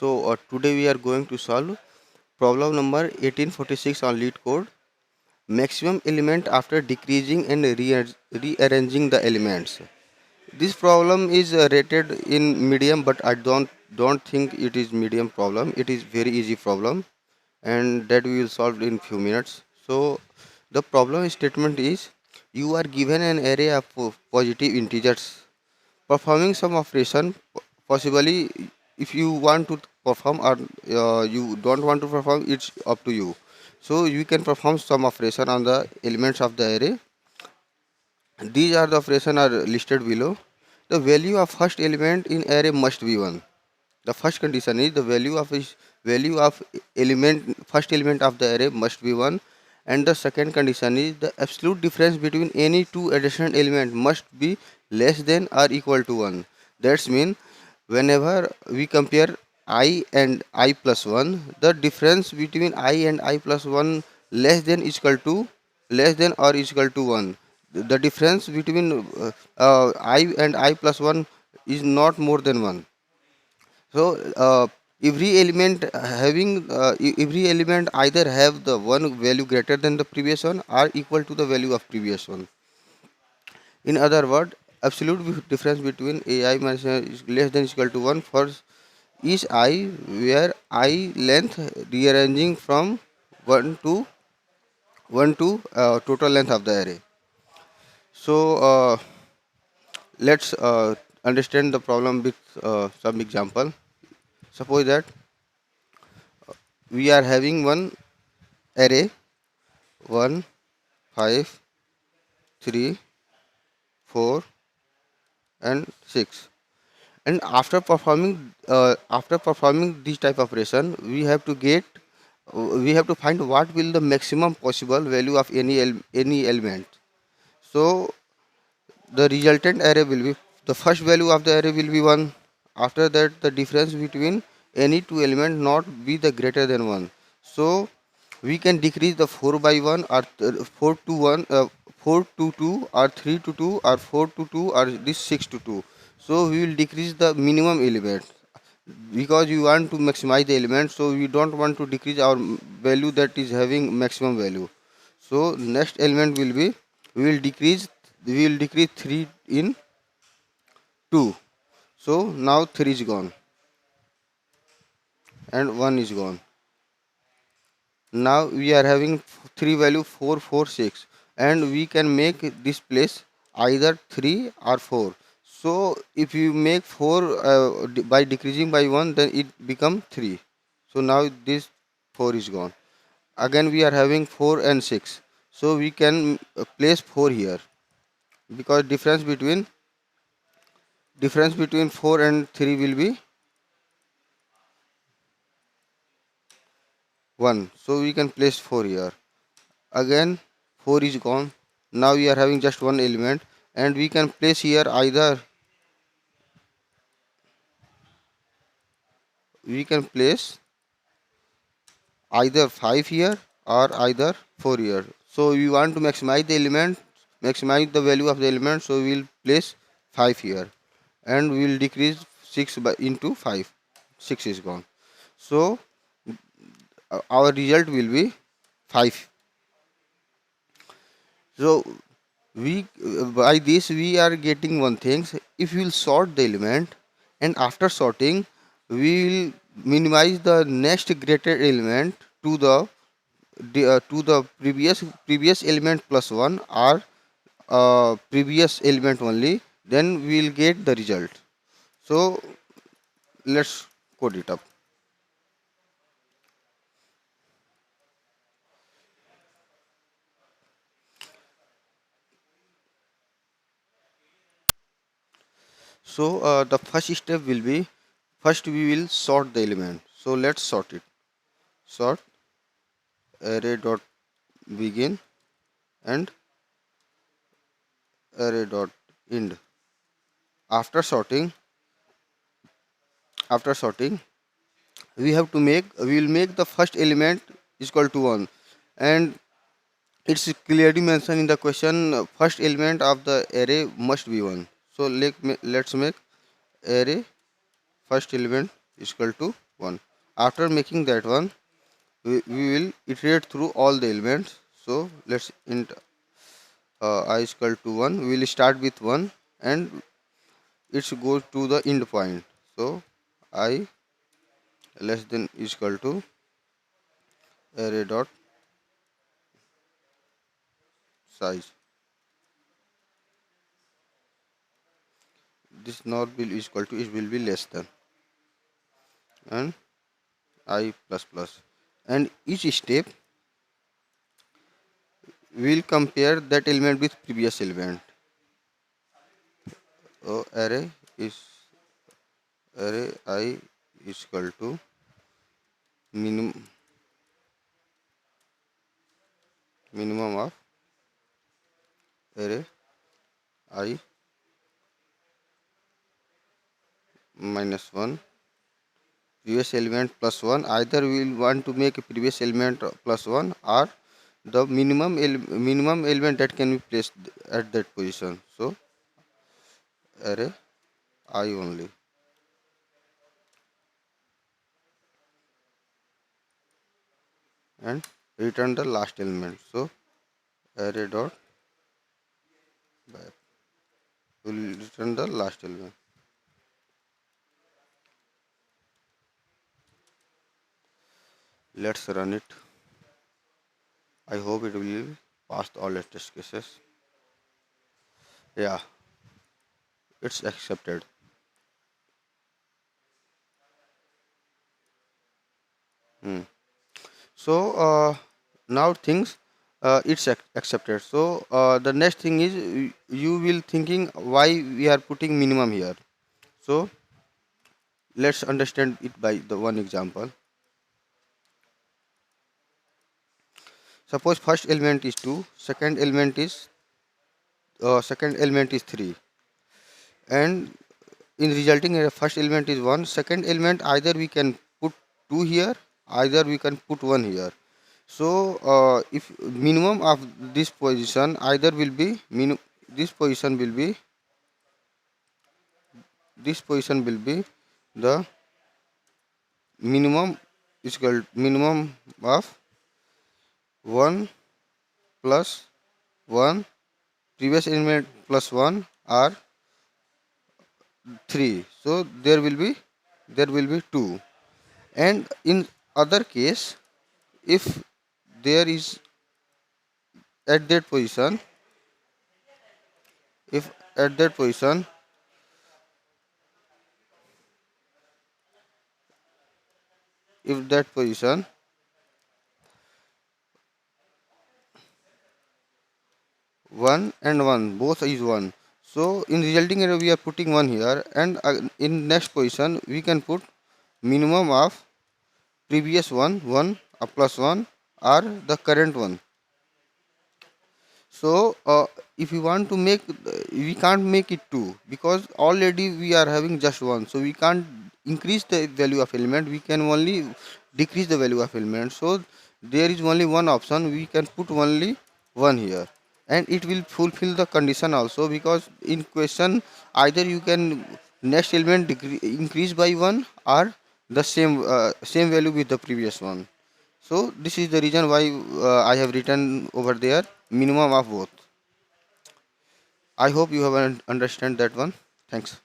Today we are going to solve problem number 1846 on Leetcode. Maximum element after decreasing and rearranging the elements. This problem is rated in medium, but I don't think it is medium problem. It is very easy problem, and that we will solve in few minutes. So the problem statement is you are given an array of positive integers performing some operation, possibly if you want to perform or you don't want to perform, it's up to you. So you can perform some operation on the elements of the array. These are the operation are listed below. The value of first element in array must be 1. The first condition is the value of element first element of the array must be 1, and the second condition is the absolute difference between any two adjacent element must be less than or equal to 1. That's mean whenever we compare I and I plus 1, the difference between I and I plus 1 less than less than or equal to 1. The difference between I and I plus 1 is not more than 1. So every element every element either have the one value greater than the previous one or equal to the value of previous one. In other word, absolute difference between ai minus I is less than equal to 1 for each I, where I length rearranging from 1 to 1 to total length of the array. So let's understand the problem with some example. Suppose that we are having one array 1, 5, 3, 4 and 6, and after performing this type of operation we have to find what will the maximum possible value of any element. So the resultant array will be the first value of the array will be 1. After that the difference between any two element not be the greater than 1. So we can decrease the 4 by 1 or 4 to 1, 4 to 2 or 3 to 2 or 4 to 2 or this 6 to 2. So we will decrease the minimum element because we want to maximize the element, so we don't want to decrease our value that is having maximum value. So next element will be we will decrease 3 in 2. So now 3 is gone and 1 is gone. Now we are having 3 value 4, 4, 6, and we can make this place either 3 or 4. So if you make 4 by decreasing by 1, then it become 3. So now this 4 is gone. Again we are having 4 and 6. So we can place 4 here because difference between 4 and 3 will be 1. So we can place 4 here. Again 4 is gone. Now we are having just one element, and we can place here we can place either 5 here or either 4 here. So we want to maximize the value of the element, so we will place 5 here and we will decrease 6 by into 5. 6 is gone. So our result will be 5. So we by this we are getting one thing. If we will sort the element, and after sorting we will minimize the next greater element to the previous element plus 1 or previous element only, then we will get the result. So let's code it up. So the first step will be, first we will sort the element. So let's sort it. Sort array dot begin and array dot end. After sorting, we will make the first element is equal to 1, and it's clearly mentioned in the question, first element of the array must be 1. So let's make array first element is equal to 1. After making that one, we will iterate through all the elements. So let's int I is equal to 1. We will start with 1 and it goes to the end point. So I less than is equal to array dot size. This not will is equal to, it will be less than, and I plus plus. And each step will compare that element with previous element. So array I is equal to minimum of array I minus 1 previous element plus 1. Either we will want to make a previous element plus 1, or the minimum element that can be placed at that position. So array I only, and return the last element. So array dot back will return the last element. Let's run it. I hope it will pass all the test cases. Yeah, it's accepted. Hmm. So now things it's accepted. So the next thing is, you will thinking why we are putting minimum here. So let's understand it by the one example. Suppose first element is 2, second element is 3, and in resulting first element is 1, second element either we can put 2 here, either we can put 1 here. So if minimum of this position either will be this position will be the minimum is equal minimum of 1 plus 1 previous element plus 1 or 3. So there will be 2. And in other case, if there is at that position, if at that position if that position 1 and 1 both is 1, so in resulting error we are putting 1 here, and in next position we can put minimum of previous one 1 plus 1 or the current one. So if we want to make, we can't make it 2 because already we are having just 1, so we can't increase the value of element, we can only decrease the value of element. So there is only one option, we can put only 1 here, and it will fulfill the condition also, because in question either you can next element increase by 1 or the same value with the previous one. So this is the reason why I have written over there minimum of both. I hope you have understand that one. Thanks.